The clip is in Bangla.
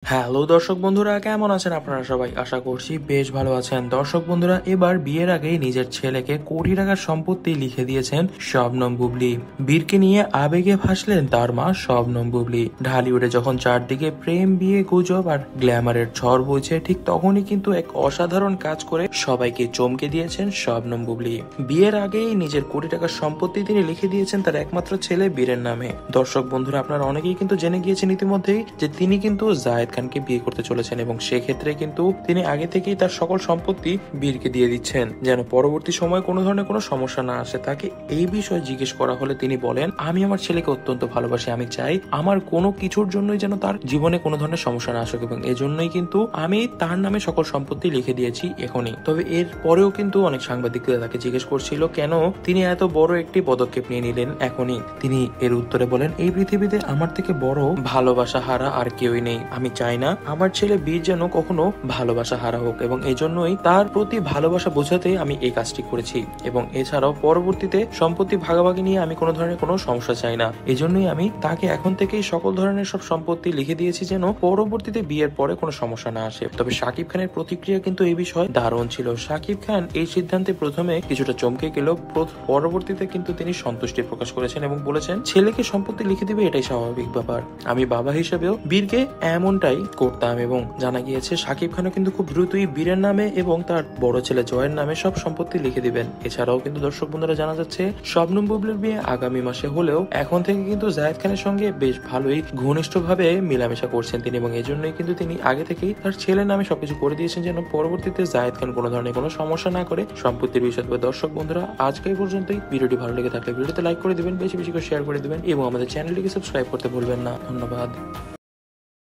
হ্যালো দর্শক বন্ধুরা, কেমন আছেন আপনারা সবাই? আশা করছি বেশ ভালো আছেন। দর্শক বন্ধুরা, এবার বিয়ের আগেই নিজের ছেলেকে কোটি টাকার সম্পত্তি লিখে দিয়েছেন শবনম বুবলি। বীরকে নিয়ে আবেগে ভাসলেন তার মা শবনম বুবলি। ঢালিউডে যখন চারদিকে প্রেম, বিয়ে, গুজব আর গ্ল্যামারের ঝড় বইছে, ঠিক তখনই কিন্তু এক অসাধারণ কাজ করে সবাইকে চমকে দিয়েছেন শবনম বুবলি। বিয়ের আগেই নিজের কোটি টাকার সম্পত্তি তিনি লিখে দিয়েছেন তার একমাত্র ছেলে বীরের নামে। দর্শক বন্ধুরা, আপনারা অনেকেই কিন্তু জেনে গিয়েছেন ইতিমধ্যেই যে তিনি কিন্তু জায়েদ খানকে বিয়ে করতে চলেছেন এবং সেক্ষেত্রে কিন্তু তিনি আগে থেকেই তার সকল সম্পত্তি বীরকে দিয়ে দিচ্ছেন, যেন পরবর্তী সময় কোনো ধরনের কোনো সমস্যা না আসে। তাকে এই বিষয়ে জিজ্ঞেস করা হলে তিনি বলেন, আমি আমার ছেলেকে অত্যন্ত ভালোবাসি, আমি চাই আমার কোনো কিছুর জন্যই যেন তার জীবনে কোনো ধরনের সমস্যা না আসুক এবং এজন্যই কিন্তু আমি তার নামে সকল সম্পত্তি লিখে দিয়েছি এখনই। তবে এর পরেও কিন্তু অনেক সাংবাদিকরা তাকে জিজ্ঞেস করছিল কেন তিনি এত বড় একটি পদক্ষেপ নিয়ে নিলেন এখনই। তিনি এর উত্তরে বলেন, এই পৃথিবীতে আমার থেকে বড় ভালোবাসা হারা আর কেউই নেই। আমি চাই না আমার ছেলে বীর যেন কখনো ভালোবাসা হারা হোক এবং এজন্যই তার প্রতি ভালোবাসা বোঝাতে আমি এই কাজটি করেছি এবং এছাড়াও পরবর্তীতে সম্পত্তি ভাগাভাগি নিয়ে আমি কোনো ধরনের কোনো সমস্যা চাই না। এজন্যই আমি তাকে এখন থেকেই সকল ধরনের সব সম্পত্তি লিখে দিয়েছি যেন পরবর্তীতে বিয়ের পরে কোনো সমস্যা না আসে। তবে শাকিব খানের প্রতিক্রিয়া কিন্তু এই বিষয়ে দারুণ ছিল। শাকিব খান এই সিদ্ধান্তে প্রথমে কিছুটা চমকে গেলেও পরবর্তীতে কিন্তু তিনি সন্তুষ্টি প্রকাশ করেছেন এবং বলেছেন, ছেলেকে সম্পত্তি লিখে দিবে এটাই স্বাভাবিক ব্যাপার। আমি বাবা হিসেবেও বীরকে এমনটাই করতাম। এবং জানা গিয়েছে শাকিব খানও কিন্তু খুব দ্রুতই বীরের নামে এবং তার বড় ছেলে জয়ের নামে সব সম্পত্তি লিখে দিবেন। এছাড়াও কিন্তু দর্শক বন্ধুরা, জানা যাচ্ছে শবনম বুবলির বিয়ে আগামী মাসে হলেও এখন থেকে কিন্তু জায়েদ খানের সঙ্গে বেশ ভালোই ঘনিষ্ঠভাবে মেলামেশা করছেন তিনি এবং এজন্যই কিন্তু তিনি আগে থেকেই তার ছেলের নামে সবকিছু করে দিয়েছেন যেন পরবর্তীতে জায়েদ খান কোনো ধরনের কোনো সমস্যা না করে সম্পত্তির বিষয়ে। দর্শক বন্ধুরা, আজকে এই পর্যন্তই। ভিডিওটি ভালো লেগে থাকলে ভিডিওতে লাইক করে দিবেন, বেশি বেশি করে শেয়ার করে দিবেন এবং আমাদের চ্যানেলটিকে সাবস্ক্রাইব করতে ভুলবেন না। ধন্যবাদ।